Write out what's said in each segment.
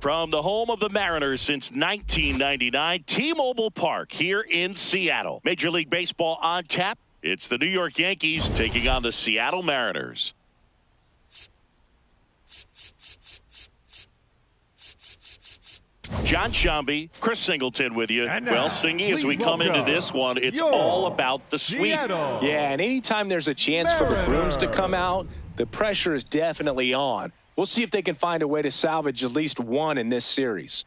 From the home of the Mariners since 1999, T-Mobile Park here in Seattle. Major League Baseball on tap. It's the New York Yankees taking on the Seattle Mariners. John Shambi, Chris Singleton with you. Well, Singy, as we come into this one, it's all about the sweep. Yeah, and anytime there's a chance for the brooms to come out, the pressure is definitely on. We'll see if they can find a way to salvage at least one in this series.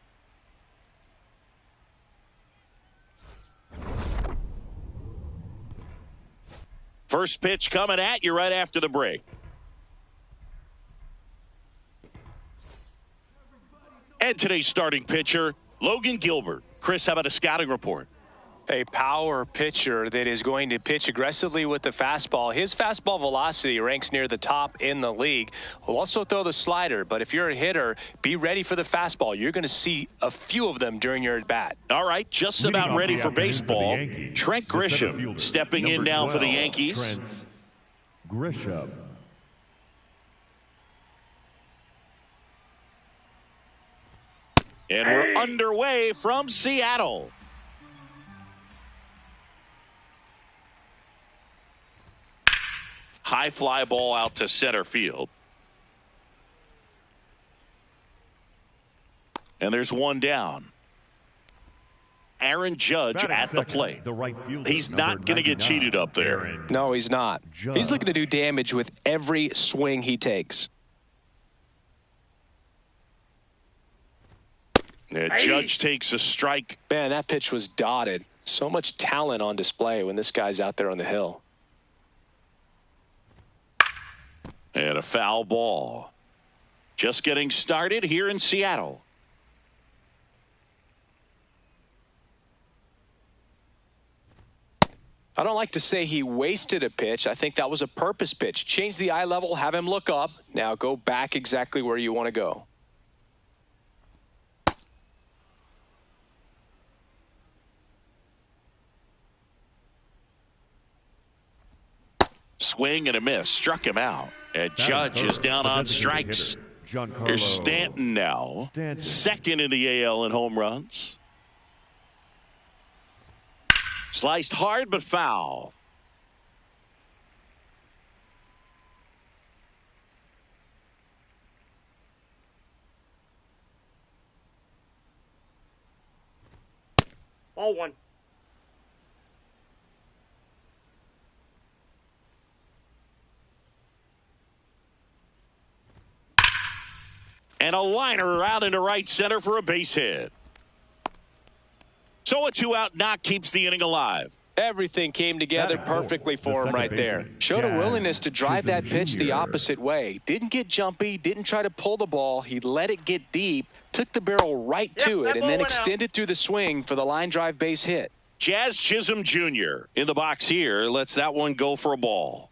First pitch coming at you right after the break. And today's starting pitcher, Logan Gilbert. Chris, how about a scouting report? A power pitcher that is going to pitch aggressively with the fastball. His fastball velocity ranks near the top in the league. He'll also throw the slider, but if you're a hitter, be ready for the fastball. You're going to see a few of them during your at-bat. All right, just about ready for baseball. Trent Grisham stepping in now for the Yankees. Grisham. And we're underway from Seattle. High fly ball out to center field. And there's one down. Aaron Judge at the plate. He's not going to get cheated up there. No, he's not. He's looking to do damage with every swing he takes. And Judge takes a strike. Man, that pitch was dotted. So much talent on display when this guy's out there on the hill. And a foul ball. Just getting started here in Seattle. I don't like to say he wasted a pitch. I think that was a purpose pitch. Change the eye level, have him look up. Now go back exactly where you want to go. Swing and a miss. Struck him out. And Judge is down on strikes. Here's Stanton now. Second in the AL in home runs. Sliced hard but foul. Ball one. And a liner out into right center for a base hit. So a 2-out knock keeps the inning alive. Everything came together perfectly for him right there. Showed a willingness to drive that pitch the opposite way. Didn't get jumpy, didn't try to pull the ball. He let it get deep, took the barrel right to it, and then extended through the swing for the line drive base hit. Jazz Chisholm Jr. in the box here. Lets that one go for a ball.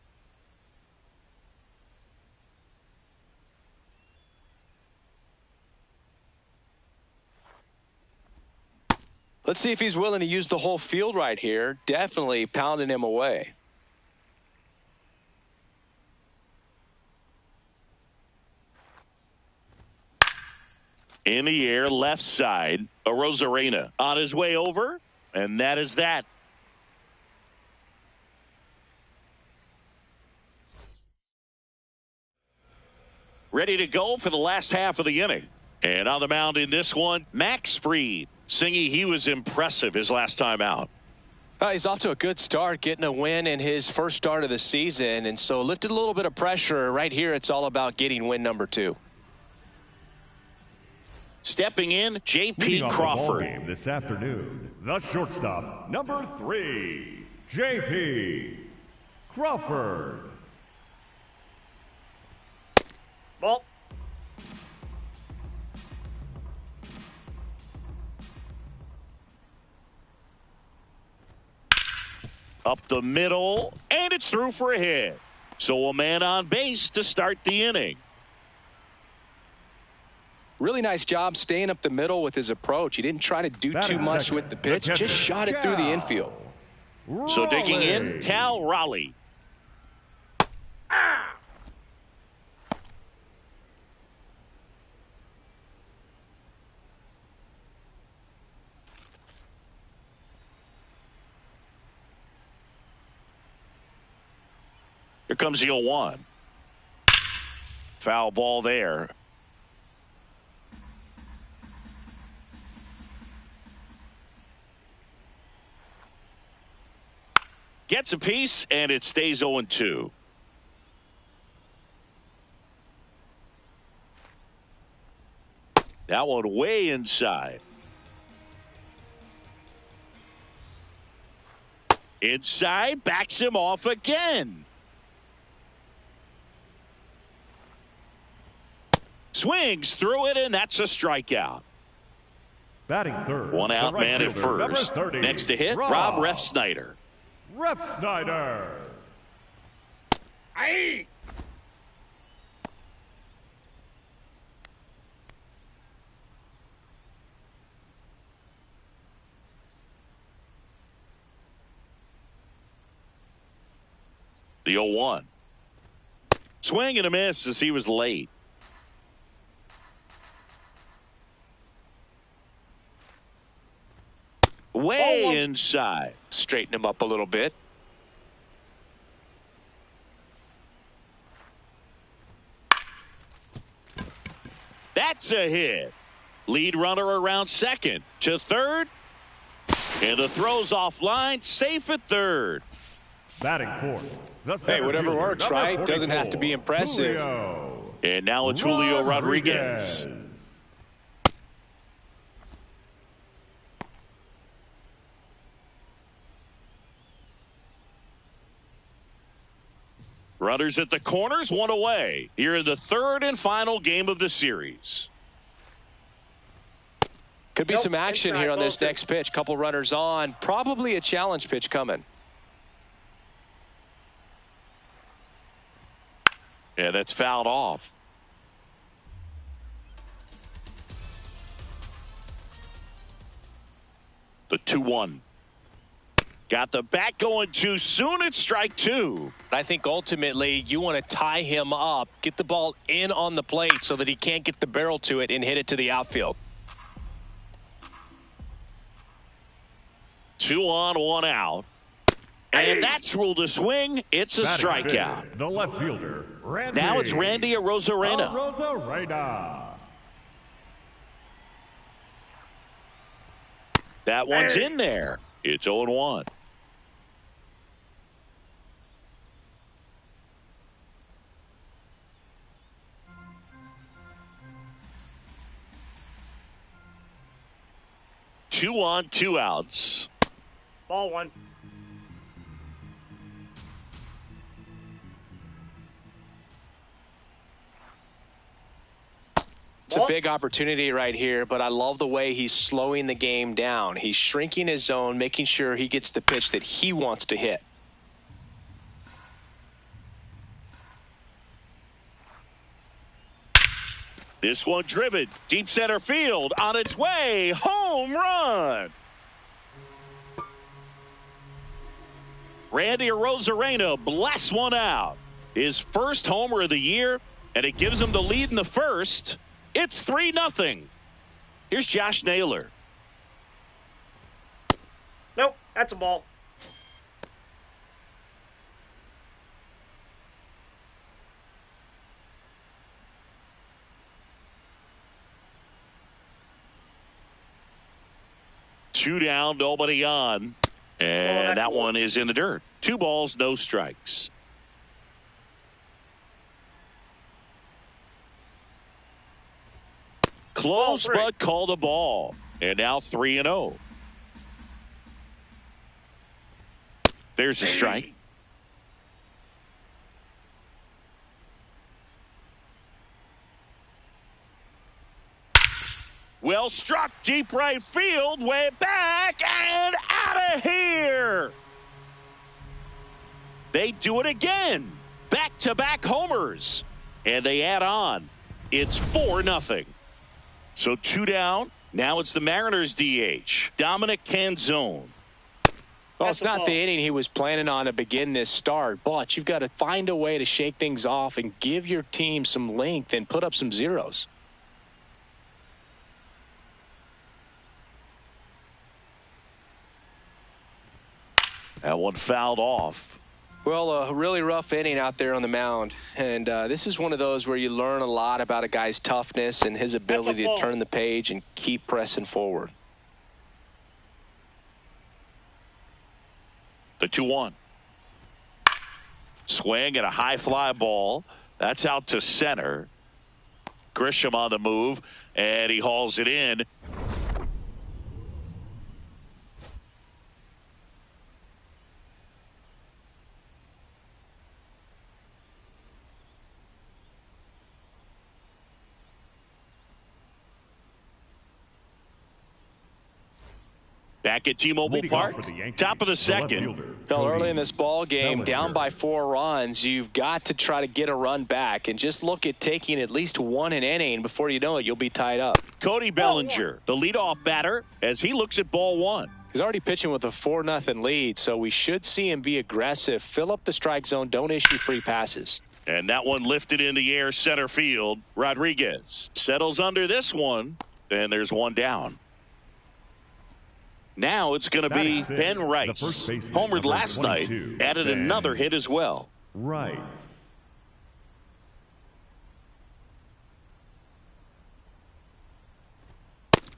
Let's see if he's willing to use the whole field right here. Definitely pounding him away. In the air, left side. Arozarena on his way over. And that is that. Ready to go for the last half of the inning. And on the mound in this one, Max Fried. Singy, he was impressive his last time out. He's off to a good start, getting a win in his first start of the season, and so lifted a little bit of pressure. Right here, it's all about getting win number 2. Stepping in, J.P. Crawford. This afternoon, the shortstop, number 3, J.P. Crawford. Ball. Up the middle, and it's through for a hit. So a man on base to start the inning. Really nice job staying up the middle with his approach. He didn't try to do too much with the pitch, just shot it through the infield. So digging in, Cal Raleigh. Ah! Here comes the 0-1. Foul ball there. Gets a piece, and it stays 0-2. That one way inside. Inside, backs him off again. Swings through it, and that's a strikeout. Batting third. One out, the right man at fielder, number first. 30, Next to hit, Rob Refsnyder. Refsnyder. Aye. The 0-1. Swing and a miss as he was late. Way inside. Straighten him up a little bit. That's a hit. Lead runner around second to third. And the throw's offline, safe at third. Batting fourth. The Hey, center whatever fielder, works, number right? Doesn't have to be 44, impressive. Julio And now it's Julio Rodriguez. Runners at the corners, one away. Here in the third and final game of the series. Could be some action inside, here on this ball two. next pitch. Couple runners on. Probably a challenge pitch coming. Yeah, that's fouled off. The 2-1. Got the bat going too soon. It's strike two. I think ultimately you want to tie him up, get the ball in on the plate so that he can't get the barrel to it and hit it to the outfield. 2 on, 1 out. And that's ruled a swing. It's a Batting strikeout. fifth, the left fielder, Randy. Now it's Randy Arozarena. Arozarena. That one's in there. It's 0-1. Two on, 2 outs. Ball one. It's a big opportunity right here, but I love the way he's slowing the game down. He's shrinking his zone, making sure he gets the pitch that he wants to hit. This one driven deep center field on its way. Home run. Randy Arozarena blasts one out. His first homer of the year, and it gives him the lead in the first. It's 3-0. Here's Josh Naylor. Nope, that's a ball. Two down, nobody on. And that one is in the dirt. 2 balls, no strikes. Close, but called a ball. And now 3-0. There's a strike. Well struck, deep right field, way back and out of here. They do it again. Back-to-back homers. And they add on. It's 4-0. So 2 down. Now it's the Mariners DH, Dominic Canzone. Well, it's not the inning he was planning on to begin this start, but you've got to find a way to shake things off and give your team some length and put up some zeros. That one fouled off. Well, a really rough inning out there on the mound. And this is one of those where you learn a lot about a guy's toughness and his ability to turn the page and keep pressing forward. The 2-1. Swing and a high fly ball. That's out to center. Grisham on the move, and he hauls it in. Back at T-Mobile Park, top of the second. Well, early in this ball game, down by 4 runs, you've got to try to get a run back and just look at taking at least one an inning. Before you know it, you'll be tied up. Cody Bellinger, the leadoff batter, as he looks at ball 1. He's already pitching with a 4-0 lead, so we should see him be aggressive, fill up the strike zone, don't issue free passes. And that one lifted in the air center field. Rodriguez settles under this one, and there's one down. Now it's going to be Ben Rice. Homered last night, added another hit as well. Rice.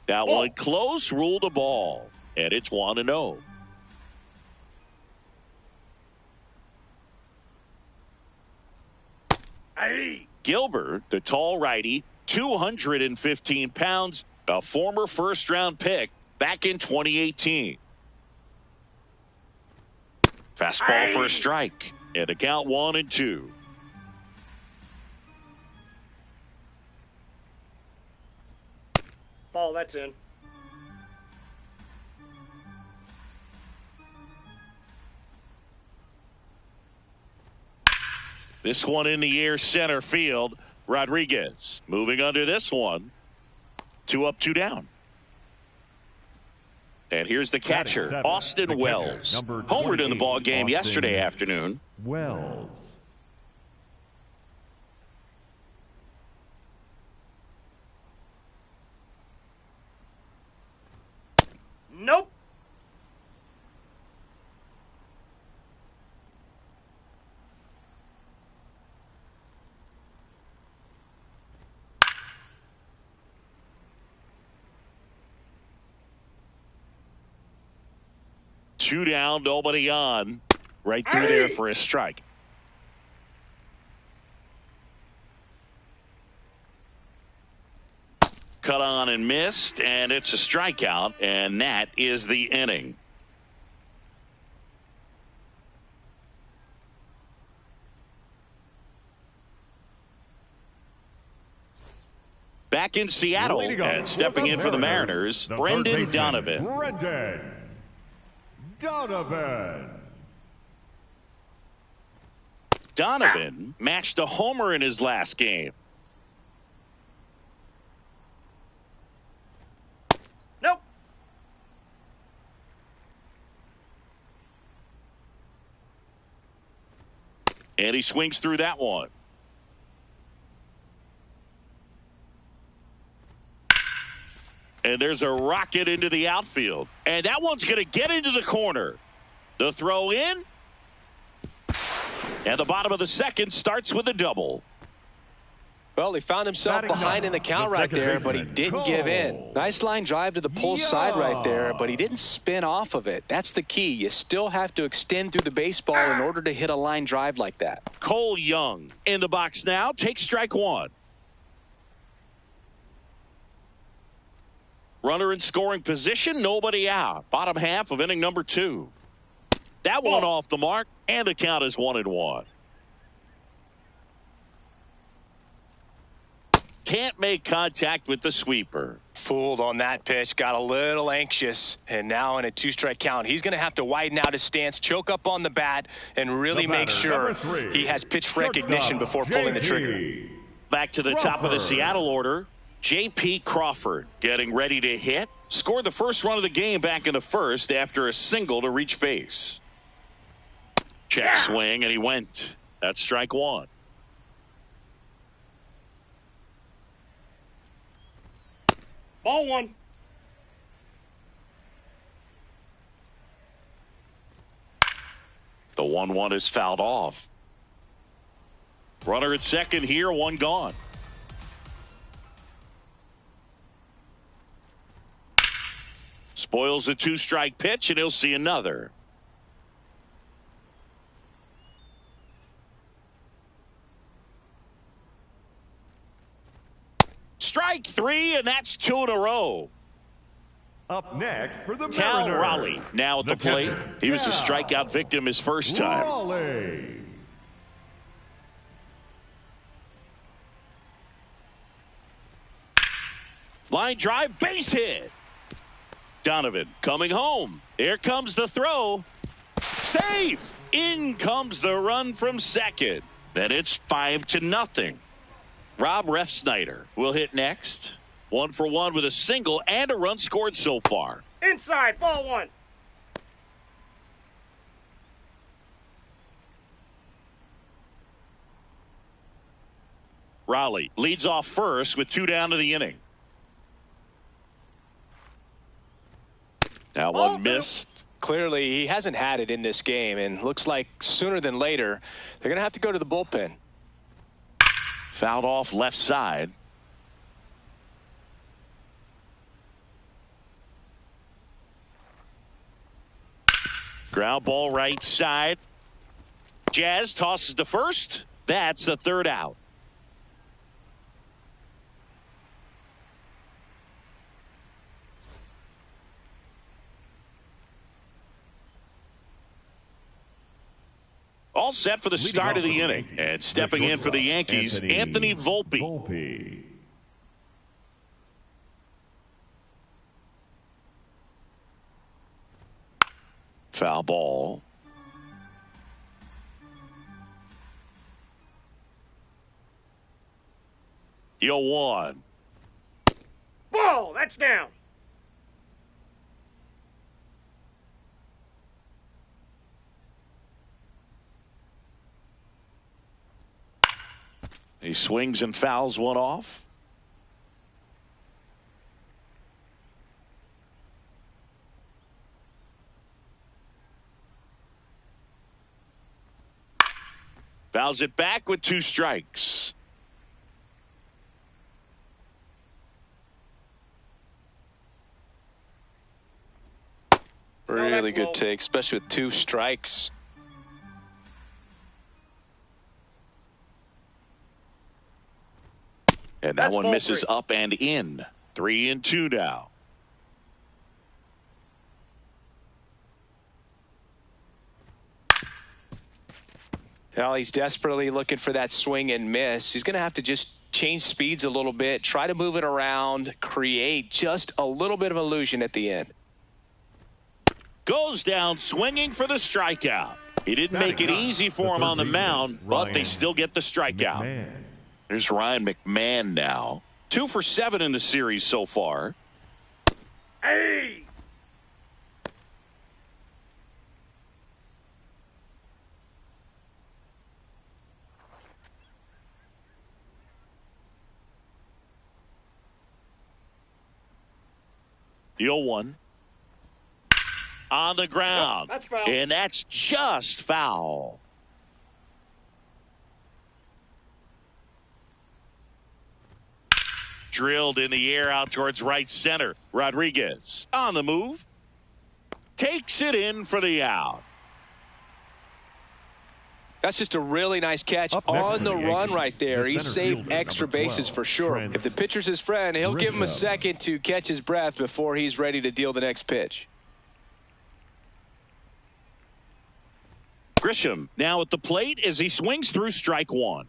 That one close, ruled a ball, and it's 1-0. Gilbert, the tall righty, 215 pounds, a former first-round pick back in 2018. Fastball for a strike, and a count 1-2. Ball, that's in. This one in the air center field. Rodriguez moving under this one. 2 up, 2 down. And here's the catcher, Austin Wells. Homered in the ball game yesterday afternoon. Wells. Nope. Two down, nobody on. Right through there for a strike. Cut on and missed, and it's a strikeout, and that is the inning. Back in Seattle, and stepping in for the Mariners, Brendan Donovan. Brendan Donovan. Donovan matched a homer in his last game. Nope. And he swings through that one. And there's a rocket into the outfield. And that one's going to get into the corner. The throw in. And the bottom of the second starts with a double. Well, he found himself behind in the count right there, but he didn't give in. Nice line drive to the pull side right there, but he didn't spin off of it. That's the key. You still have to extend through the baseball in order to hit a line drive like that. Cole Young in the box now. Takes strike one. Runner in scoring position, nobody out. Bottom half of inning number 2. That one off the mark, and the count is 1-1. Can't make contact with the sweeper. Fooled on that pitch, got a little anxious, and now in a 2-strike count, he's going to have to widen out his stance, choke up on the bat, and really make sure he has pitch recognition before pulling the trigger. Back to the top of the Seattle order. J.P. Crawford getting ready to hit. Scored the first run of the game back in the first after a single to reach base. Check swing, and he went. That's strike one. Ball one. The 1-1 is fouled off. Runner at second here, one gone. Spoils the 2-strike pitch, and he'll see another. Strike 3, and that's 2 in a row. Up next for the Cal Mariners, Raleigh now at the plate. catcher, He was a Cal strikeout victim his first time. Raleigh. Line drive, base hit. Donovan coming home. Here comes the throw. Safe. In comes the run from second. Then it's 5-0. Rob Refsnyder will hit next. 1 for 1 with a single and a run scored so far. Inside, ball 1. Raleigh leads off first with 2 down to the inning. That one missed. Clearly, he hasn't had it in this game, and looks like sooner than later, they're going to have to go to the bullpen. Fouled off left side. Ground ball right side. Jazz tosses to first. That's the 3rd out. All set for the start of the inning. And stepping in for the Yankees, Anthony Volpe. Foul ball. Yo 1. Ball, that's down. He swings and fouls one off. Fouls it back with 2 strikes. Really good take, especially with 2 strikes. And that one misses up and in. 3-2 now. Well, he's desperately looking for that swing and miss. He's going to have to just change speeds a little bit, try to move it around, create just a little bit of illusion at the end. Goes down swinging for the strikeout. He didn't make it easy for him on the mound, but they still get the strikeout. There's Ryan McMahon now. 2 for 7 in the series so far. Hey! The 0-1. On the ground. That's foul. And that's just foul. Drilled in the air out towards right center. Rodriguez on the move. Takes it in for the out. That's just a really nice catch on the run right there. He saved extra bases for sure. If the pitcher's his friend, he'll give him a second to catch his breath before he's ready to deal the next pitch. Grisham now at the plate as he swings through strike 1.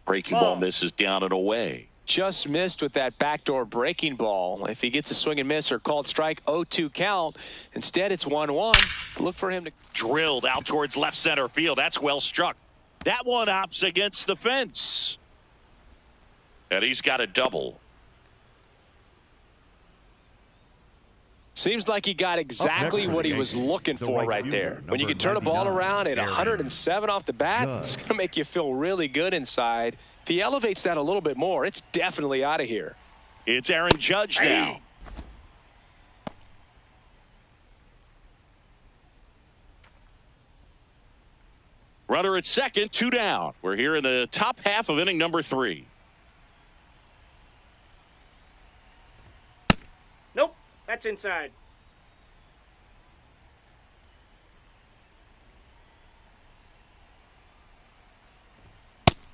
Breaking ball misses down and away. Just missed with that backdoor breaking ball. If he gets a swing and miss or called strike, 0-2 count. Instead, it's 1-1. Look for him to. Drilled out towards left center field. That's well struck. That one opts against the fence. And he's got a double. Seems like he got exactly what he was looking for right there. When you can turn a ball around at 107 off the bat, it's going to make you feel really good inside. If he elevates that a little bit more, it's definitely out of here. It's Aaron Judge now. Runner at second, 2 down. We're here in the top half of inning number 3. Nope, that's inside.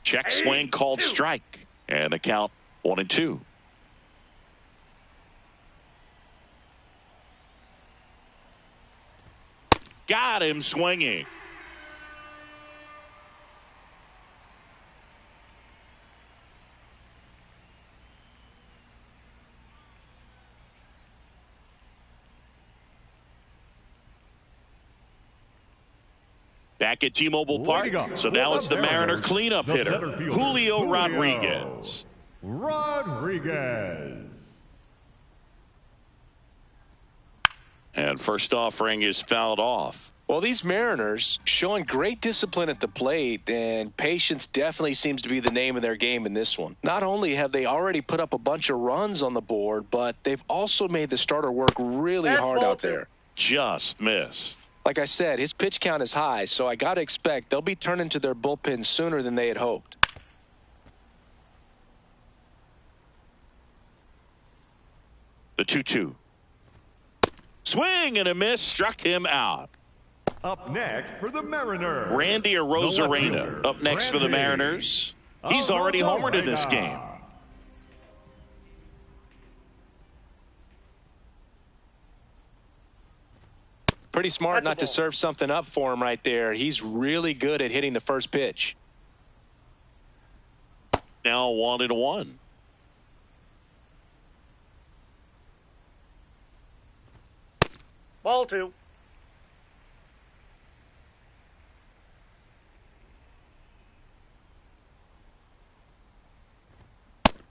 Check swing called strike. And the count 1-2. Got him swinging. Back at T-Mobile Park. So now it's the Mariner cleanup hitter, Julio Rodriguez. And first offering is fouled off. Well, these Mariners showing great discipline at the plate, and patience definitely seems to be the name of their game in this one. Not only have they already put up a bunch of runs on the board, but they've also made the starter work really hard out there. Just missed. Like I said, his pitch count is high, so I got to expect they'll be turning to their bullpen sooner than they had hoped. The 2-2. Swing and a miss, struck him out. Up next for the Mariners, Randy Arozarena up next for the Mariners. He's already homered in this game. Pretty smart not to serve something up for him right there. He's really good at hitting the first pitch. Now 1-1. Ball 2.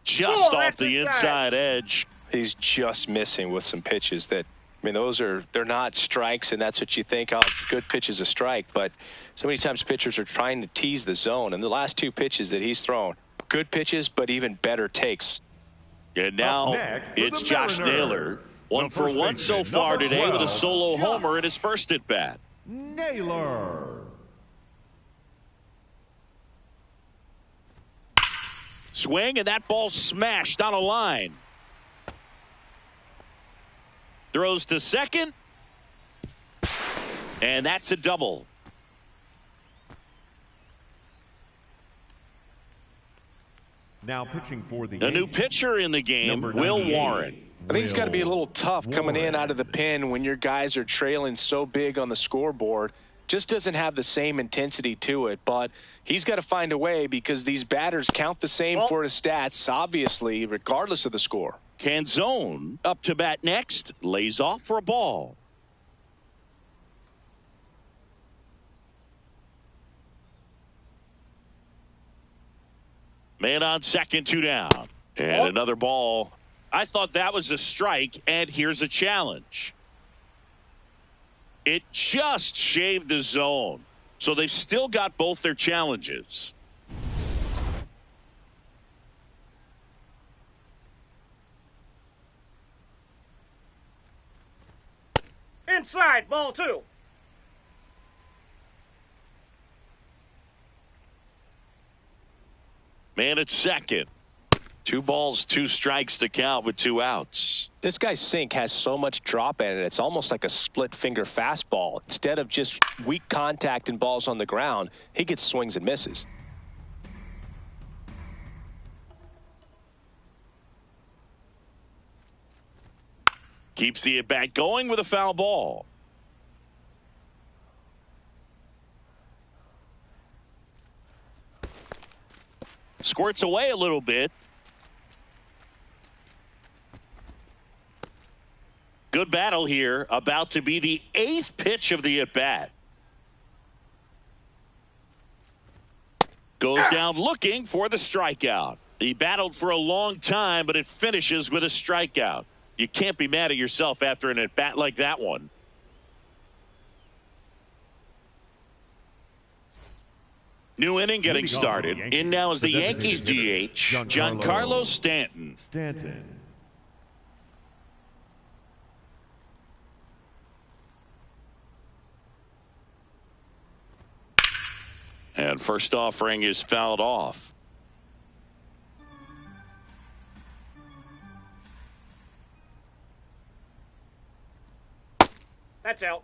Just off the inside edge. He's just missing with some pitches that, I mean, they're not strikes, and that's what you think, oh, good pitch is a strike. But so many times pitchers are trying to tease the zone. And the last 2 pitches that he's thrown, good pitches, but even better takes. And now it's Josh Naylor. 1 for 1 so far today with a solo homer in his first at bat. Naylor. Swing, and that ball smashed on a line. Throws to second. And that's a double. Now pitching for the A new pitcher in the game, Will Warren. I think it's got to be a little tough coming in out of the pen when your guys are trailing so big on the scoreboard. Just doesn't have the same intensity to it, but he's got to find a way because these batters count the same for his stats, obviously, regardless of the score. Canzone up to bat next, lays off for a ball. Man on second, 2 down. And another ball. I thought that was a strike, and here's a challenge. It just shaved the zone. So they've still got both their challenges. Inside, ball 2. Man at second. 2 balls, 2 strikes to count with 2 outs. This guy's sink has so much drop in it. It's almost like a split finger fastball. Instead of just weak contact and balls on the ground, he gets swings and misses. Keeps the at bat going with a foul ball. Squirts away a little bit. Good battle here. About to be the 8th pitch of the at bat. Goes down looking for the strikeout. He battled for a long time, but it finishes with a strikeout. You can't be mad at yourself after an at bat like that one. New inning getting started. In now is the Yankees DH, Giancarlo Stanton. And first offering is fouled off. That's out.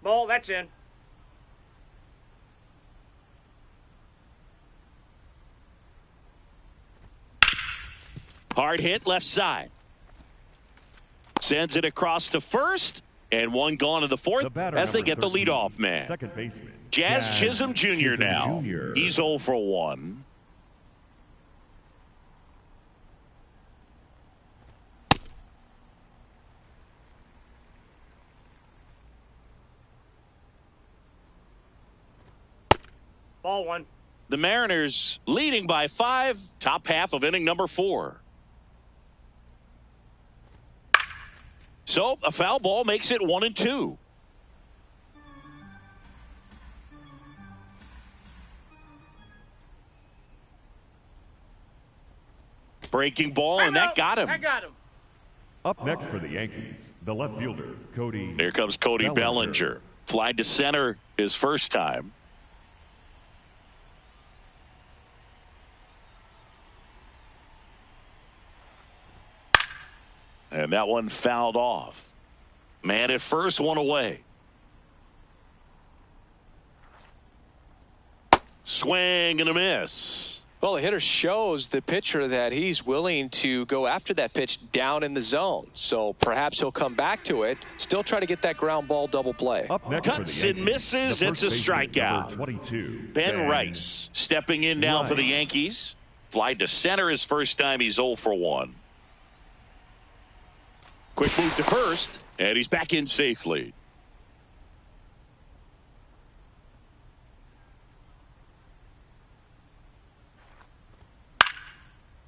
Ball, that's in. Hard hit left side. Sends it across to first. And one gone to the fourth as they get the leadoff man. Second baseman. Jazz Chisholm Jr. now. He's 0 for 1. Ball one. The Mariners leading by 5, top half of inning number 4. So a foul ball makes it 1-2. Breaking ball, and that got him. That got him. Up next for the Yankees, the left fielder, Cody. Here comes Cody Bellinger. Fly to center his first time. And that one fouled off. Man at first, one away. Swing and a miss. Well, the hitter shows the pitcher that he's willing to go after that pitch down in the zone. So perhaps he'll come back to it, still try to get that ground ball double play. Up next Cuts for the and misses. It's a strikeout. 22. Ben Rice stepping in now for the Yankees. Fly to center his first time. He's 0 for 1. Quick move to first, and he's back in safely.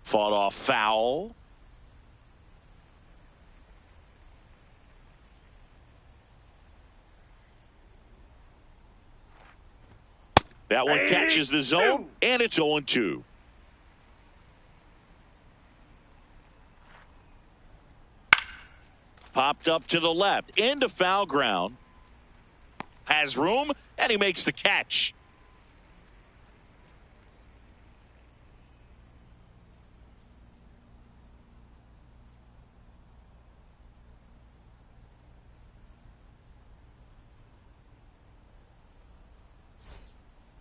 Fought off foul. That one catches the zone, and it's 0-2. Popped up to the left, into foul ground. Has room, and he makes the catch.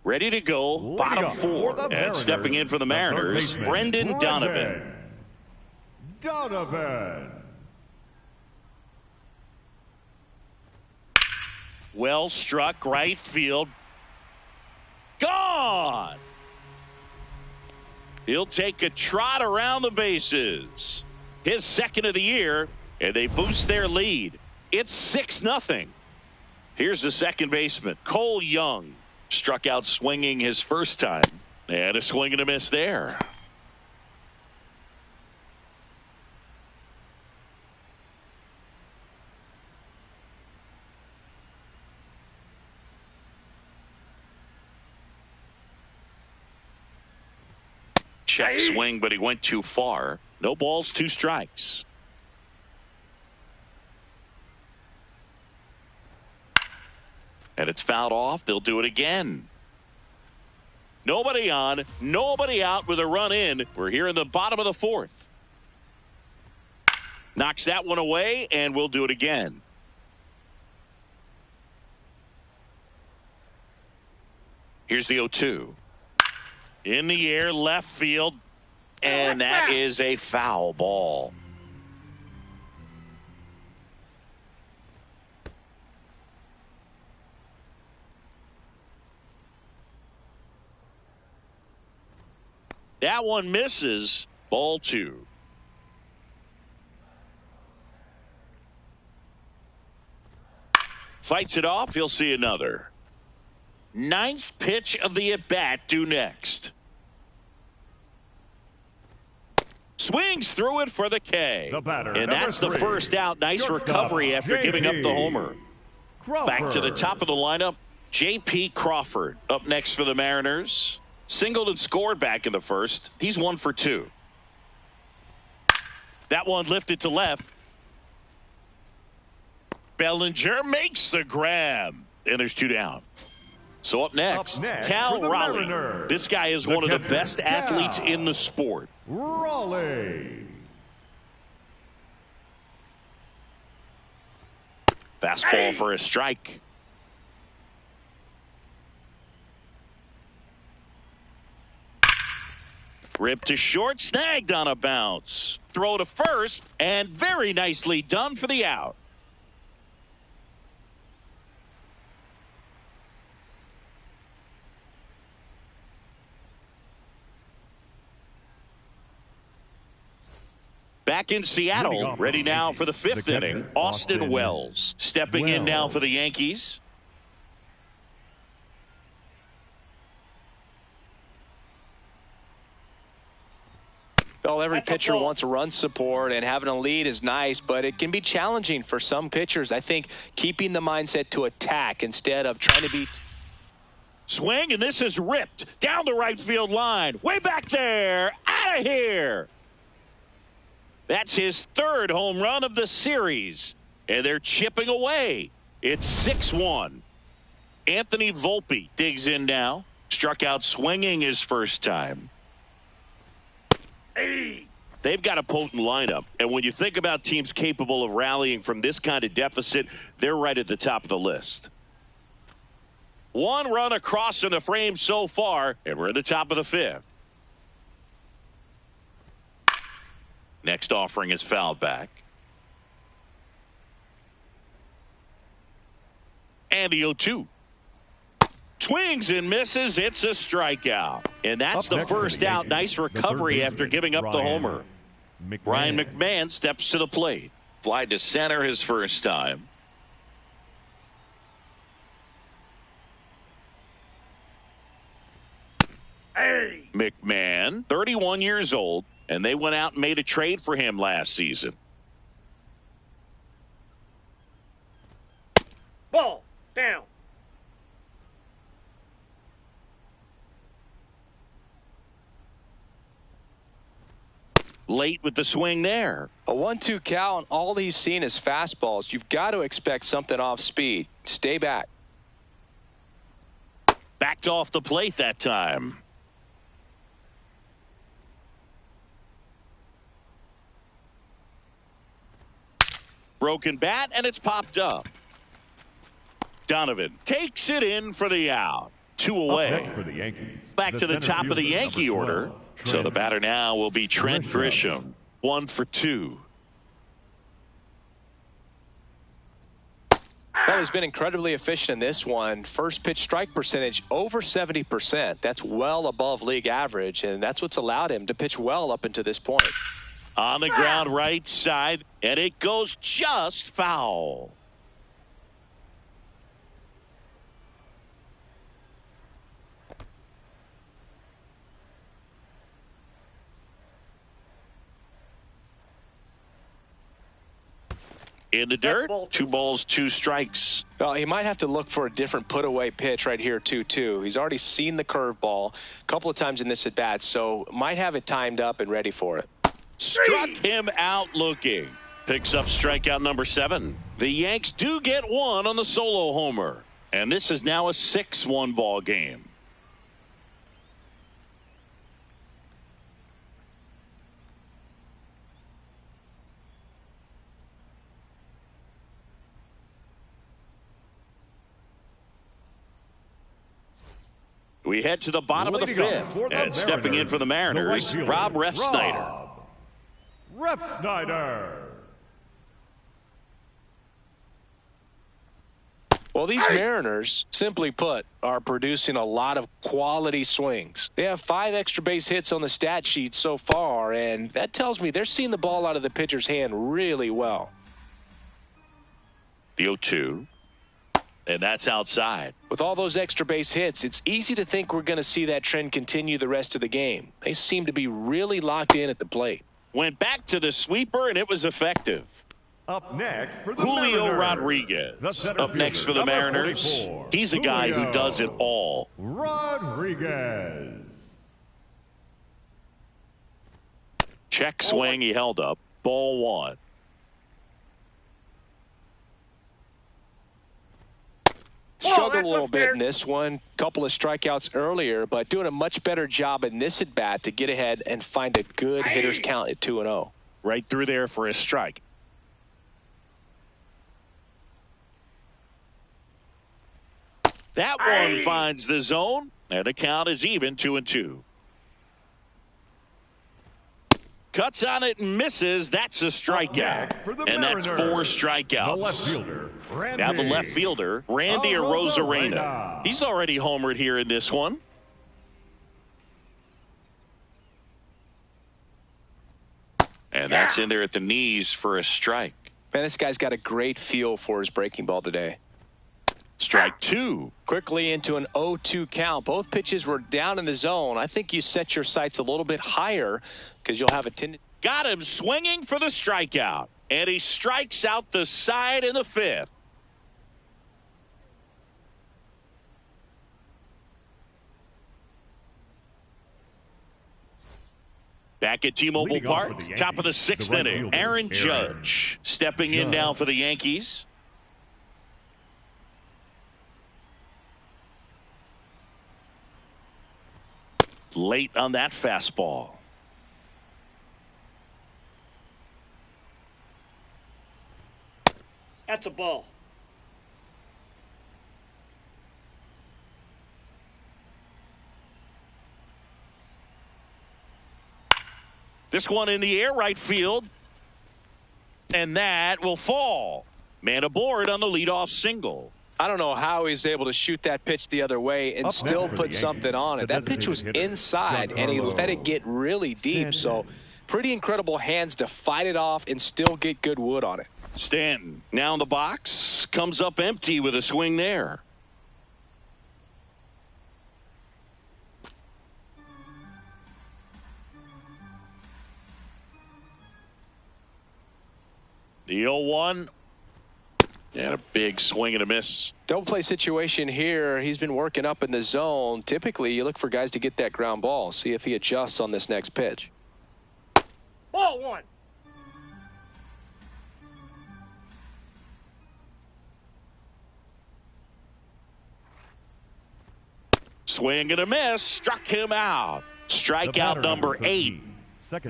Ready to go, bottom 4. And stepping in for the Mariners, Brendan Donovan. Well struck, right field. Gone! He'll take a trot around the bases. His second of the year, and they boost their lead. It's 6-0. Here's the second baseman, Cole Young. Struck out swinging his first time. And a swing and a miss there. Check swing, but he went too far. No balls, 2 strikes. And it's fouled off. They'll do it again. Nobody on, nobody out with a run in. We're here in the bottom of the 4th. Knocks that one away, and we'll do it again. Here's the 0-2. In the air, left field, and that is a foul ball. That one misses. Ball 2. Fights it off. He'll see another. 9th pitch of the at-bat due next. Swings through it for the K. And that's the first out. Nice recovery after giving up the homer. Back to the top of the lineup. J.P. Crawford up next for the Mariners. Singled and scored back in the first. He's 1 for 2. That one lifted to left. Bellinger makes the grab. And there's 2 down. So up next Cal Raleigh. Mariners, This guy is one of the best athletes in the sport. Raleigh. Fastball for a strike. Ripped to short, snagged on a bounce. Throw to first, and very nicely done for the out. Back in Seattle, ready now for the 5th inning, Austin Wells. Stepping in now for the Yankees. Well, every pitcher wants a run support, and having a lead is nice, but it can be challenging for some pitchers. I think keeping the mindset to attack instead of trying to beat. Swing, and this is ripped down the right field line. Way back there. Out of here. That's his 3rd home run of the series. And they're chipping away. It's 6-1. Anthony Volpe digs in now. Struck out swinging his first time. They've got a potent lineup. And when you think about teams capable of rallying from this kind of deficit, they're right at the top of the list. 1 run across in the frame so far, and we're at the top of the 5th. Next offering is fouled back. And the 0-2. Swings and misses. It's a strikeout. And that's the first out. Nice recovery after giving up the homer. Ryan McMahon steps to the plate. Fly to center his first time. McMahon, 31 years old, and they went out and made a trade for him last season. Ball down. Late with the swing there. A 1-2 count, all he's seen is fastballs. You've got to expect something off speed. Stay back. Backed off the plate that time. Broken bat, and it's popped up. Donovan takes it in for the out. 2 away. Next for the Yankees, Back to the top of the Yankee order. So the batter now will be Trent Grisham. 1 for 2. Well, he's been incredibly efficient in this one. First pitch strike percentage over 70%. That's well above league average, and that's what's allowed him to pitch well up until this point. On the ground right side, and it goes just foul. In the dirt, 2 balls, 2 strikes. Well, he might have to look for a different put-away pitch right here, 2-2. He's already seen the curveball a couple of times in this at-bat, so might have it timed up and ready for it. Struck him out looking. Picks up strikeout number 7. The Yanks do get 1 on the solo homer. And this is now a 6-1 ball game. We head to the bottom of the 5th. And stepping in for the Mariners, Rob Refsnyder. Refsnyder. Well, these Mariners, simply put, are producing a lot of quality swings. They have 5 extra base hits on the stat sheet so far, and that tells me they're seeing the ball out of the pitcher's hand really well. The 0-2. And that's outside. With all those extra base hits, it's easy to think we're going to see that trend continue the rest of the game. They seem to be really locked in at the plate. Went back to the sweeper, and it was effective. Up next for the Julio Mariners, Rodriguez. Up next for the Mariners. He's a guy who does it all. Rodriguez. Check swing, he held up. Ball one. Struggled a that's little up bit there. in this one. Couple of strikeouts earlier, but doing a much better job in this at bat to get ahead and find a good hitter's count at 2-0. Right through there for a strike. That one finds the zone, and the count is even 2-2. Cuts on it and misses. That's a strikeout. And that's 4 strikeouts. The left fielder, Randy. Now the left fielder, Randy Arozarena. He's already homered here in this one. And that's in there at the knees for a strike. Man, this guy's got a great feel for his breaking ball today. Strike 2. Quickly into an 0-2 count. Both pitches were down in the zone. I think you set your sights a little bit higher because you'll have a tendency. Got him swinging for the strikeout. And he strikes out the side in the 5th. Back at T-Mobile Leading off Park, for the Yankees, top of the 6th the right inning. fielder, Aaron Aaron Judge stepping in now for the Yankees. Late on that fastball. That's a ball. This one in the air right field. And that will fall. Man aboard on the leadoff single. I don't know how he's able to shoot that pitch the other way and Up still next for put the something on it. the That pitch was designated hitter, inside, and he Giancarlo let it get really deep. So pretty incredible hands to fight it off and still get good wood on it. Stanton now in the box. Comes up empty with a swing there. The 0-1. And a big swing and a miss. Double play situation here. He's been working up in the zone. Typically, you look for guys to get that ground ball. See if he adjusts on this next pitch. Ball one. Swing and a miss. Struck him out. Strikeout number 8.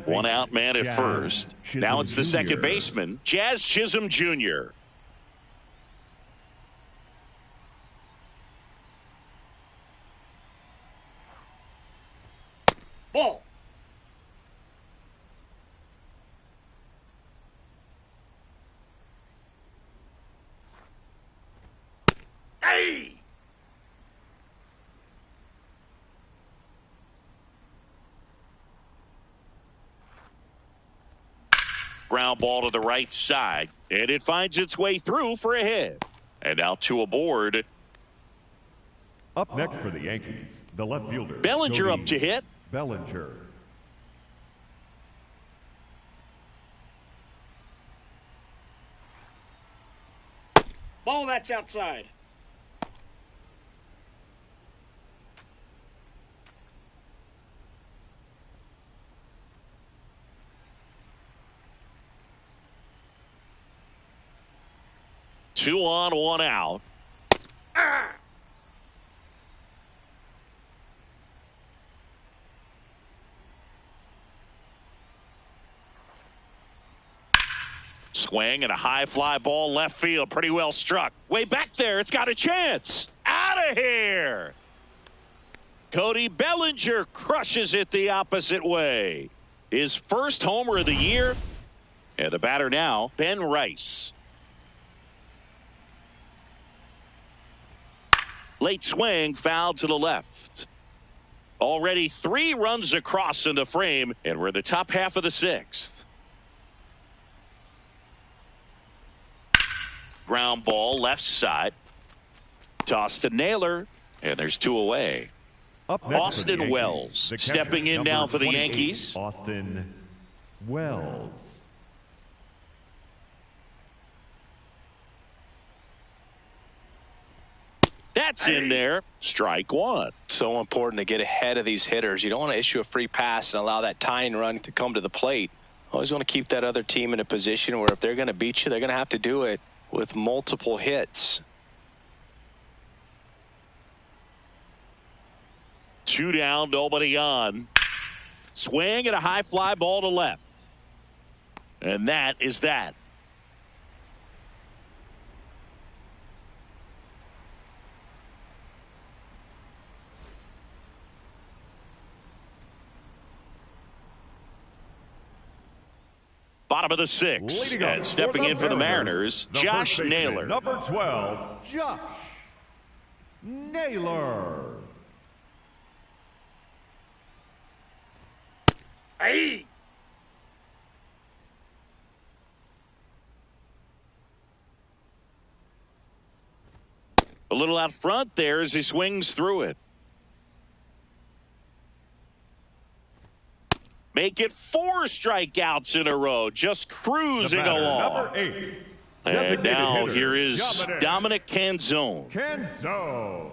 One out man at first. Now it's the second baseman, Jazz Chisholm Jr. Ball. Hey! Ground ball to the right side, and it finds its way through for a hit. And now 2 aboard. Up next for the Yankees, the left fielder, Bellinger Cody up to hit. Bellinger. Ball, that's outside. Two on, 1 out. Swing and a high fly ball left field. Pretty well struck. Way back there. It's got a chance. Out of here. Cody Bellinger crushes it the opposite way. His first homer of the year. And the batter now, Ben Rice. Late swing, foul to the left. Already 3 runs across in the frame, and we're in the top half of the 6th. Ground ball left side. Toss to Naylor, and there's 2 away. Up next Austin for the Yankees, Wells the catcher, stepping in now number for the 28, Yankees. Austin Wells. That's in there. Strike 1. So important to get ahead of these hitters. You don't want to issue a free pass and allow that tying run to come to the plate. Always want to keep that other team in a position where if they're going to beat you, they're going to have to do it with multiple hits. 2 down, nobody on. Swing and a high fly ball to left. And that is that. Bottom of the 6th, and stepping in for the Mariners, Josh Naylor. Number 12, Josh Naylor. Hey! A little out front there as he swings through it. Make it 4 strikeouts in a row, just cruising along. Number 8. And now here is Dominic Canzone. Canzone.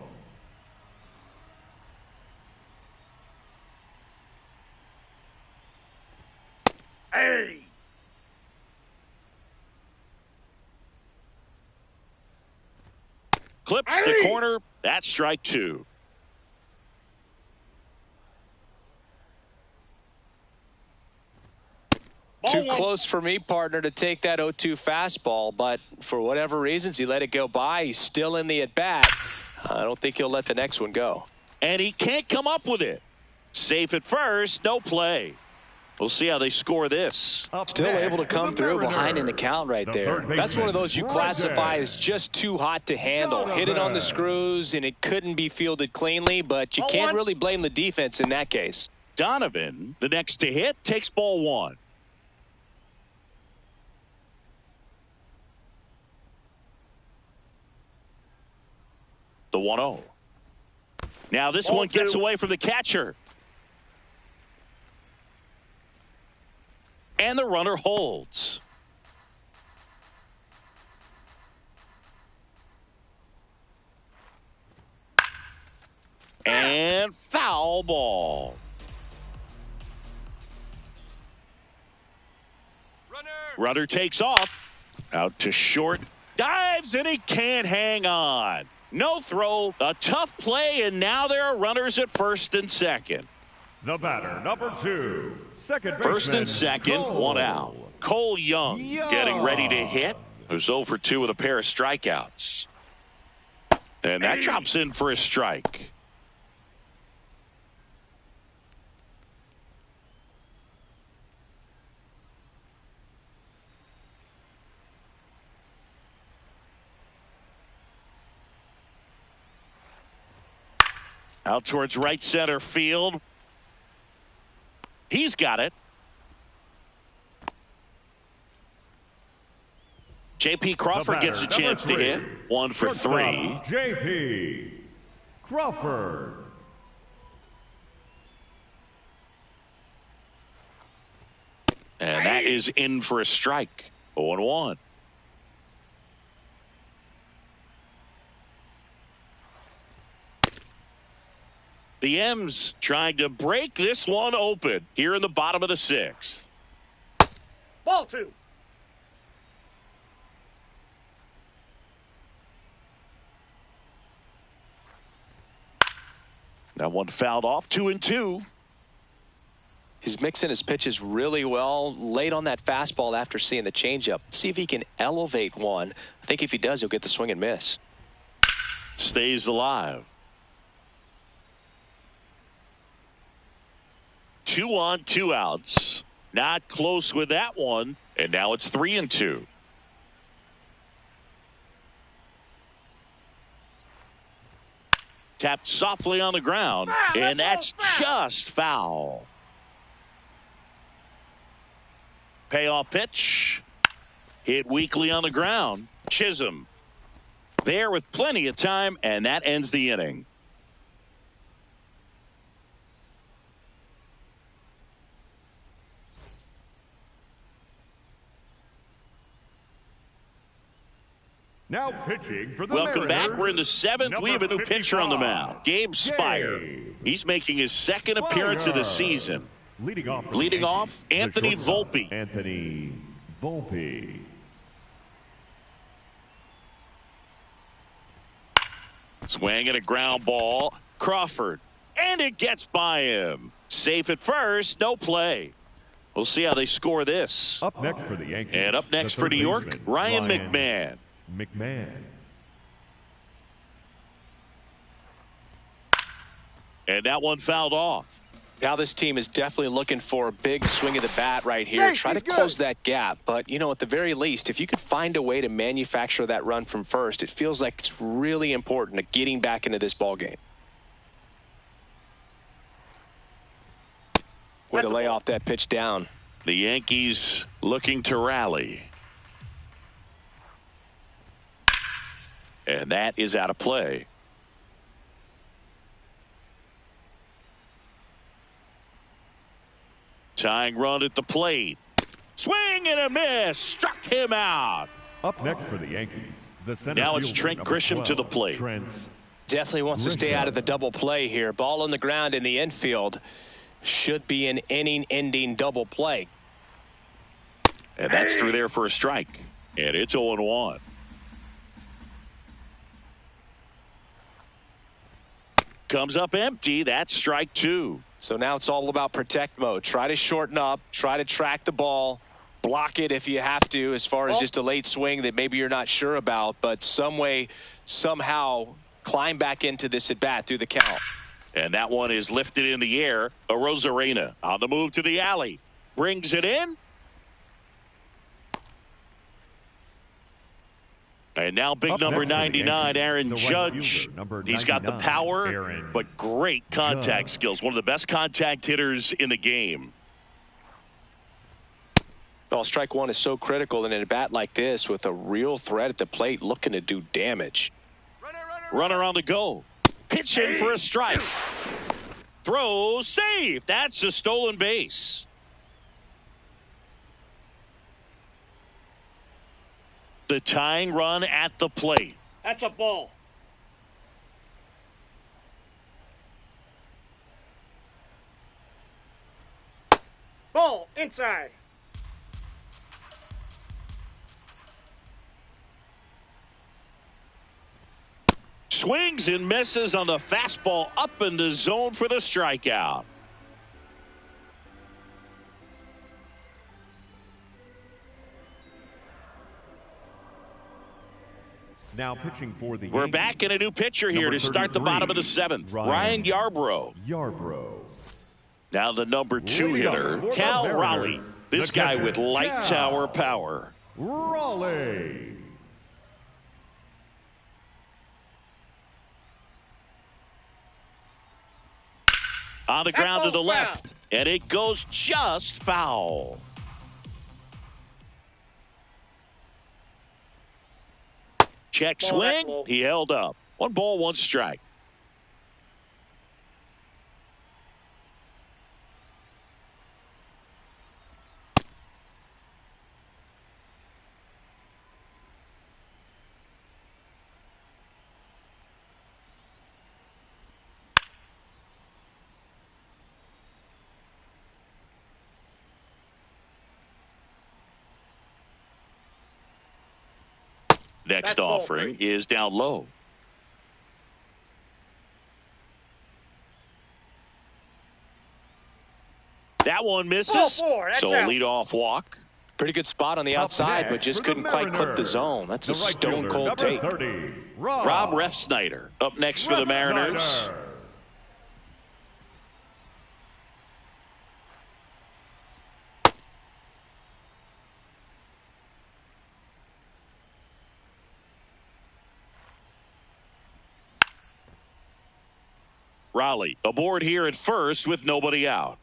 Hey! Clips the corner. That's strike 2. Too close for me, partner, to take that 0-2 fastball, but for whatever reasons, he let it go by. He's still in the at-bat. I don't think he'll let the next one go. And he can't come up with it. Safe at first, no play. We'll see how they score this. Still able to come through behind in the count right there. That's one of those you classify as just too hot to handle. Hit it on the screws, and it couldn't be fielded cleanly, but you can't really blame the defense in that case. Donovan, the next to hit, takes ball 1. The 1-0. Now this one gets away from the catcher. And the runner holds. And foul ball. Runner takes off. Out to short. Dives and he can't hang on. No throw, a tough play, and now there are runners at first and second. The batter, number 2, second baseman. First and second, Cole. 1 out. Cole Young getting ready to hit. Who's 0 for 2 with a pair of strikeouts. And that drops in for a strike. Out towards right center field. He's got it. J.P. Crawford gets a chance to hit. 1 for 3. J.P. Crawford. And that is in for a strike. 0-1. The M's trying to break this one open here in the bottom of the 6th. Ball 2. That one fouled off. 2-2. He's mixing his pitches really well late on that fastball after seeing the changeup. See if he can elevate one. I think if he does, he'll get the swing and miss. Stays alive. 2 on, 2 outs. Not close with that one. And now it's 3-2. Tapped softly on the ground. And that's just foul. Payoff pitch. Hit weakly on the ground. Chisholm there with plenty of time, and that ends the inning. Now pitching for the Welcome Mariners, back. We're in the 7th. We have a new pitcher on the mound. Gabe Spire. He's making his second appearance of the season. Leading off, Anthony the shortstop, Volpe. Anthony Volpe. Swing and a ground ball. Crawford. And it gets by him. Safe at first. No play. We'll see how they score this. Up next for the Yankees. And up next for New York, Ryan McMahon. And that one fouled off. Now this team is definitely looking for a big swing of the bat right here. Try to close that gap. But, you know, at the very least, if you could find a way to manufacture that run from first, it feels like it's really important to getting back into this ball game. Way to lay off that pitch down. The Yankees looking to rally. And that is out of play. Tying run at the plate. Swing and a miss. Struck him out. Up next for the Yankees, the center now it's fielder, Trent Grisham 12, to the plate. Definitely wants to stay out of the double play here. Ball on the ground in the infield. Should be an inning-ending double play. And that's through there for a strike. And it's 0-1. Comes up empty. That's strike two. So now it's all about protect mode. Try to shorten up. Try to track the ball. Block it if you have to, as far as just a late swing that maybe you're not sure about. But some way, somehow, climb back into this at-bat through the count. And that one is lifted in the air. Arozarena on the move to the alley. Brings it in. And now big number 99, Aaron Judge. He's got the power, but great contact skills. One of the best contact hitters in the game. Well, strike one is so critical in a bat like this with a real threat at the plate looking to do damage. Runner on the go. Pitching for a strike. Throw safe. That's a stolen base. The tying run at the plate. That's a ball. Ball inside. Swings and misses on the fastball up in the zone for the strikeout. Now pitching for the We're Yankees, back in a new pitcher here number to start the bottom of the 33, seventh. Ryan Yarbrough. Now the number 2 hitter, Cal Raleigh. This guy with light tower power. Raleigh. On the ground to the left. And it goes just foul. Check swing. He held up. 1 ball, 1 strike. Next offering is down low. That one misses. So a leadoff walk. Pretty good spot on the outside, but just couldn't quite clip the zone. That's a stone-cold take. Rob Refsnyder up next for the Mariners. Raleigh aboard here at first with nobody out.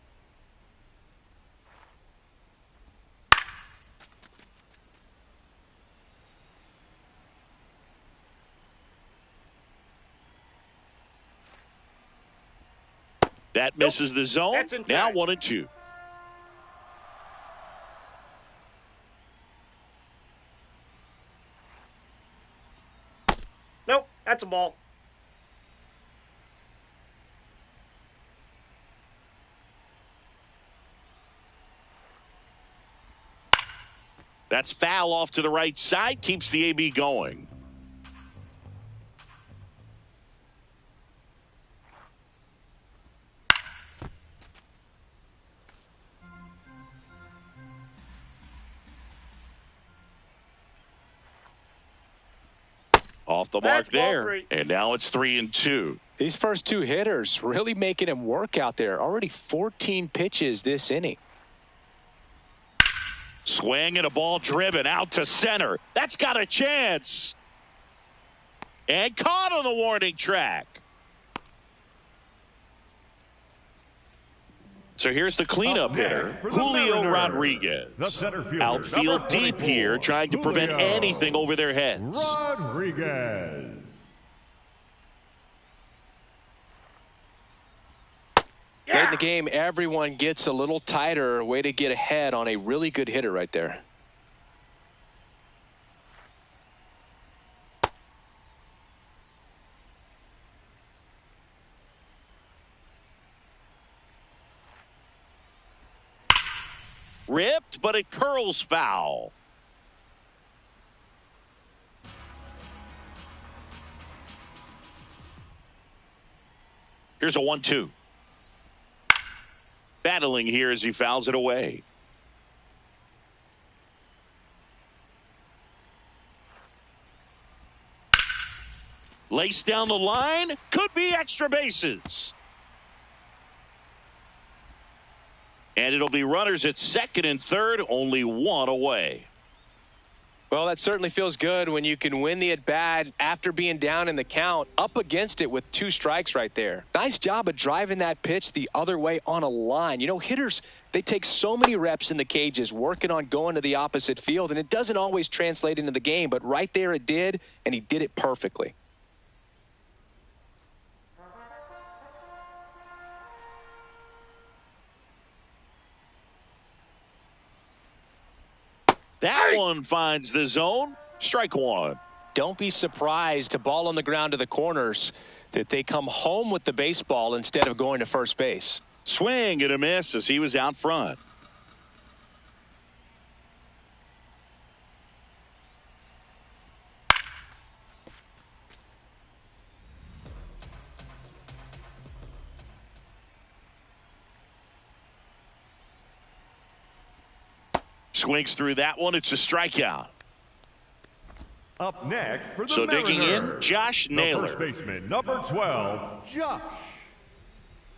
That misses the zone. Now 1-2. Nope, that's a ball. That's foul off to the right side. Keeps the AB going. Off the mark there. And now it's 3-2. These first two hitters really making him work out there. Already 14 pitches this inning. Swing and a ball driven out to center. That's got a chance. And caught on the warning track. So here's the cleanup hitter, Julio Rodriguez. Outfield deep here, trying to prevent anything over their heads. Rodriguez. Late in the game, everyone gets a little tighter. Way to get ahead on a really good hitter right there. Ripped, but it curls foul. Here's a 1-2. Battling here as he fouls it away. Lace down the line. Could be extra bases. And it'll be runners at second and third, only one away. Well, that certainly feels good when you can win the at-bat after being down in the count, up against it with 2 strikes right there. Nice job of driving that pitch the other way on a line. You know, hitters, they take so many reps in the cages working on going to the opposite field, and it doesn't always translate into the game, but right there it did, and he did it perfectly. That one finds the zone. Strike one. Don't be surprised to ball on the ground to the corners that they come home with the baseball instead of going to first base. Swing and a miss as he was out front. Swings through that one. It's a strikeout. Up next for the So digging in, Josh Naylor. First baseman, number 12, Josh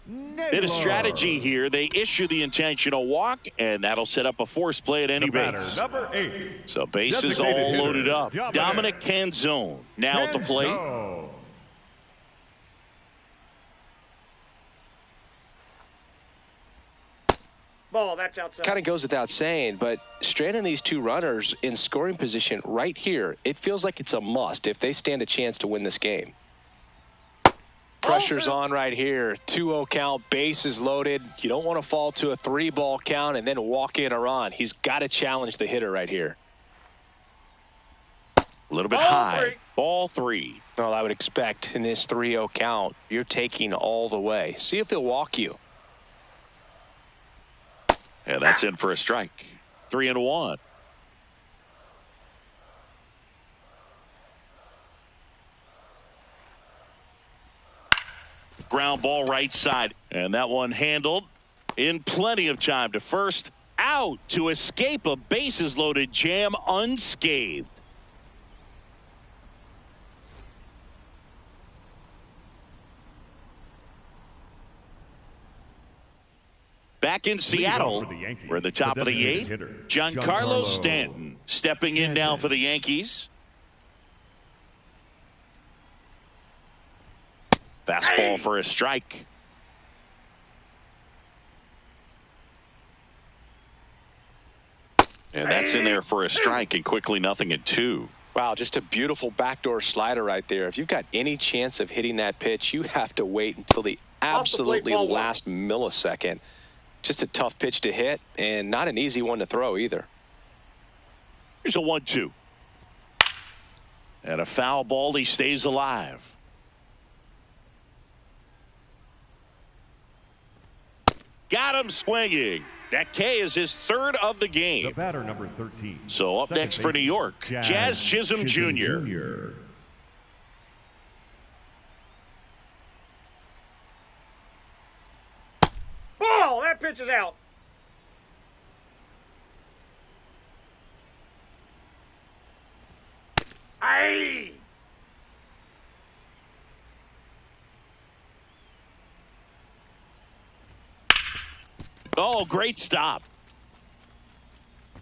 Naylor. Bit of strategy here. They issue the intentional walk, and that'll set up a force play at any base. Number 8. So bases all loaded up. Dominic Canzone now at the plate. Ball, that's outside. Kind of goes without saying, but stranding these 2 runners in scoring position right here, it feels like it's a must if they stand a chance to win this game. Pressure's on right here. 2-0 count, bases loaded. You don't want to fall to a 3-ball count and then walk in a run. He's got to challenge the hitter right here. A little bit high. Ball 3. Well, I would expect in this 3-0 count, you're taking all the way. See if he'll walk you. And that's in for a strike. 3-1. Ground ball right side. And that one handled in plenty of time to first. Out to escape a bases loaded jam unscathed. Back in Seattle, we're at the top of the 8th. Giancarlo Stanton stepping in now for the Yankees. Fastball for a strike. And that's in there for a strike, and quickly 0-2. Wow, just a beautiful backdoor slider right there. If you've got any chance of hitting that pitch, you have to wait until the absolutely last millisecond. Just a tough pitch to hit, and not an easy one to throw either. Here's a 1-2. And a foul ball. He stays alive. Got him swinging. That K is his third of the The game. batter, number 13. So up Second next for New baseman, York, Jazz Chisholm Jr. Ball! That pitch is out. Aye! Oh, great stop.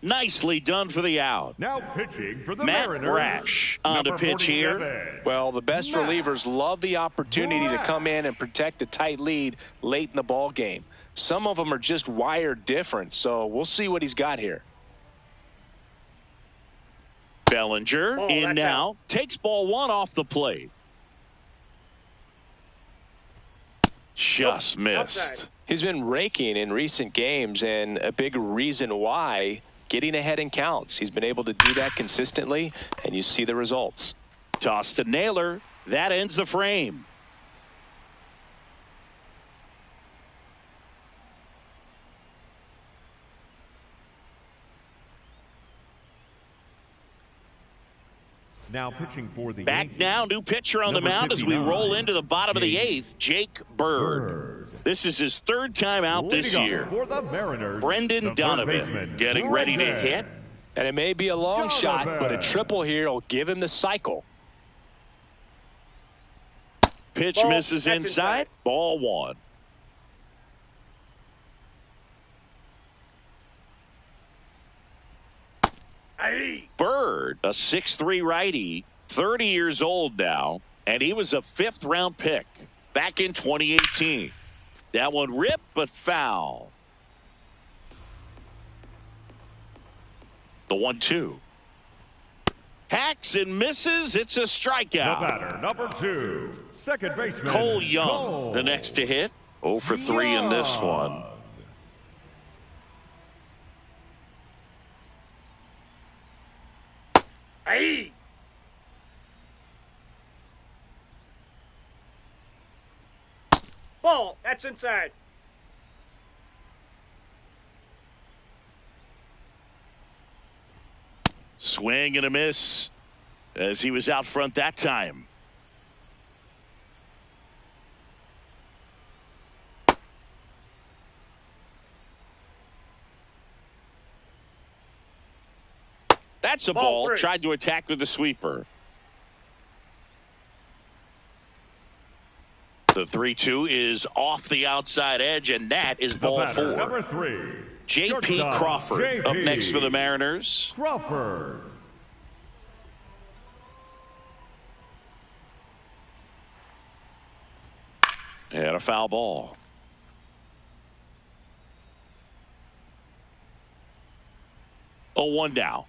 Nicely done for the out. Now pitching for the Matt Mariners. Brash on the number pitch here. 47. Well, the best Matt relievers love the opportunity to come in and protect a tight lead late in the ball game. Some of them are just wired different, so we'll see what he's got here. Bellinger Oh, in that's now. out. Takes ball one off the plate. Just missed. outside. He's been raking in recent games, and a big reason why, getting ahead in counts. He's been able to do that consistently, and you see the results. Toss to Naylor. That ends the frame. Now pitching for the Back Yankees. now, new pitcher on the Number mound as we 59, roll into the bottom of the Jake eighth, Jake Bird. This is his third time out this Leading off year. for the Mariners, Brendan the third Donovan baseman, getting ready to Brendan. hit. And it may be a long shot, but a Donovan. triple here will give him the cycle. Pitch Ball, misses that's inside. inside. Ball one. Aye! Bird, a 6'3 righty, 30 years old now, and he was a fifth-round pick back in 2018. That one ripped, but foul. The 1-2. Hacks and misses. It's a The strikeout. batter, number 2, second baseman, Cole Young, Cole the next to hit. 0 for 3 in this Young. one. Aye! Ball! That's inside. Swing and a miss as he was out front that time. That's a Ball ball. three. Tried to attack with the sweeper. The 3-2 is off the outside edge, and that is The ball batter, 4. number 3, J.P. shortstop, Crawford up J.P. next for the Mariners. Crawford. And a foul ball. Oh, 1 now.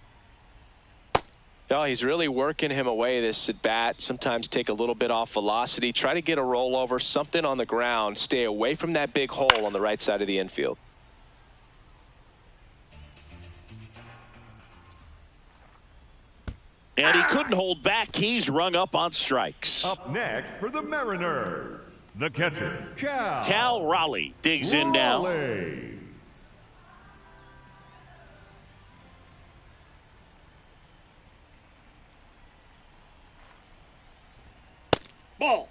No, he's really working him away this at bat. Sometimes take a little bit off velocity. Try to get a rollover, something on the ground. Stay away from that big hole on the right side of the infield. And he couldn't hold back. He's rung up on strikes. Up next for the Mariners, the catcher, Cal Raleigh digs in now. Raleigh. Ball!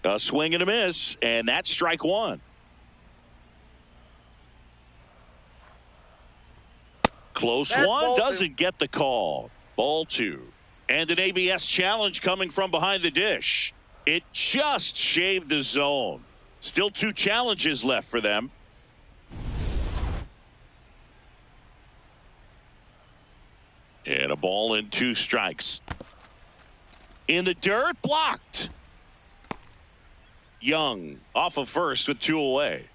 A swing and a miss, and that's strike 1. Close That's one, ball 2. doesn't get the call. Ball 2. And an ABS challenge coming from behind the dish. It just shaved the zone. Still 2 challenges left for them. And a ball and 2 strikes. In the dirt, blocked. Young off of first with 2 away.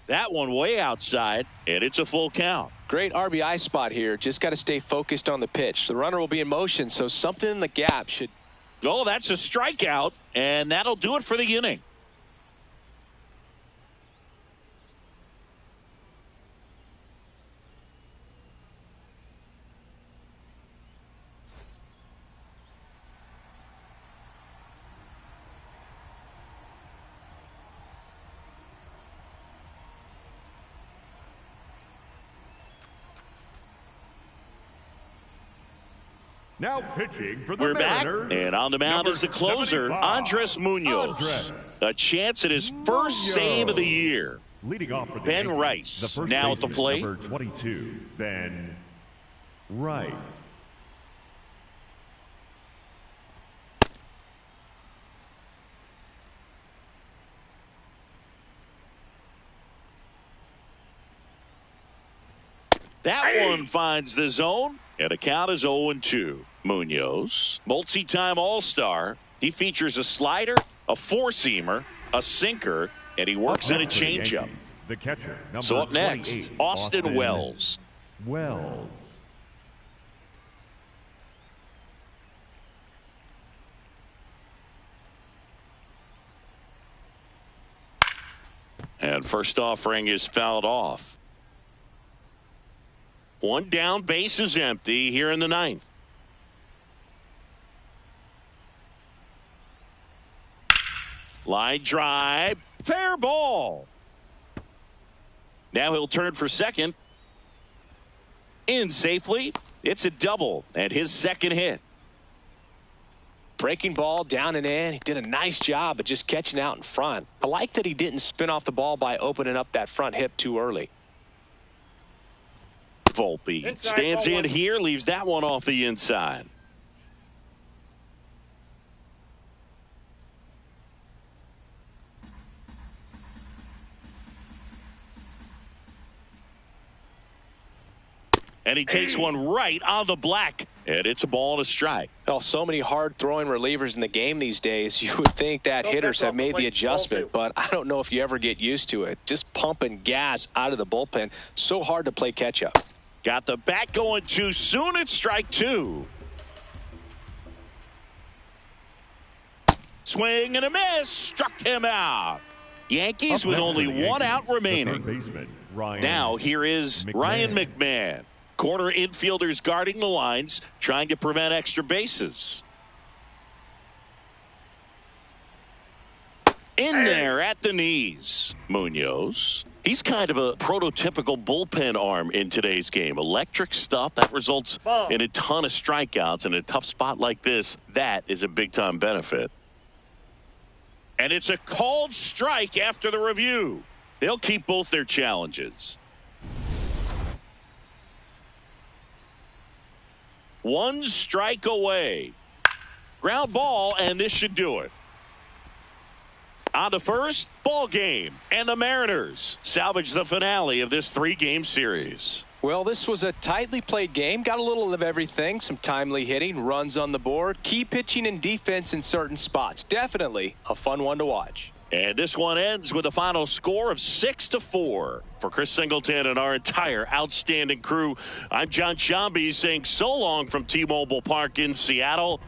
That one way outside, and it's a full count. Great RBI spot here. Just got to stay focused on the pitch. The runner will be in motion, so something in the gap should. Oh, that's a strikeout, and that'll do it for the inning. Now pitching for the We're back, Mariners. and on the mound number is the closer, 75, Andres Munoz. Andres A chance at his first save of the year. Leading off for the Ben Yankees, Rice the first now at the baseman, plate. Number 22, Ben Rice. That one finds the zone, and the count is 0-2. Munoz, multi-time All-Star. He features a slider, a four-seamer, a sinker, and he works in a changeup. The catcher, number So up next, 28, Austin Wells. Wells. And first offering is fouled off. One down, base is empty here in the ninth. Line drive, fair ball. Now he'll turn for second. In safely. It's a double and his second hit. Breaking ball down and in. He did a nice job of just catching out in front. I like that he didn't spin off the ball by opening up that front hip too early. Volpe Inside, stands ball in one. here, leaves that one off the inside. And he takes one right on the black. And it's a ball and a strike. Well, so many hard throwing relievers in the game these days. You would think that No, hitters that's have made off the the adjustment, ball, but I don't know if you ever get used to it. Just pumping gas out of the bullpen. So hard to play catch up. Got the bat going too soon. It's strike two. Swing and a miss. Struck him out. Yankees Up with next only for the one Yankees, out the remaining. third baseman, Ryan Now here is McMahon. Ryan McMahon. Corner infielders guarding the lines, trying to prevent extra bases. In there at the knees. Munoz. He's kind of a prototypical bullpen arm in today's game. Electric stuff that results in a ton of strikeouts. In a tough spot like this, that is a big-time benefit. And it's a called strike after the review. They'll keep both their challenges. One strike away. Ground ball, and this should do it. On to first, ball game. And the Mariners salvage the finale of this three-game series. Well, this was a tightly played game. Got a little of everything. Some timely hitting, runs on the board, key pitching and defense in certain spots. Definitely a fun one to watch. And this one ends with a final score of 6-4. For Chris Singleton and our entire outstanding crew, I'm John Shambi saying so long from T-Mobile Park in Seattle.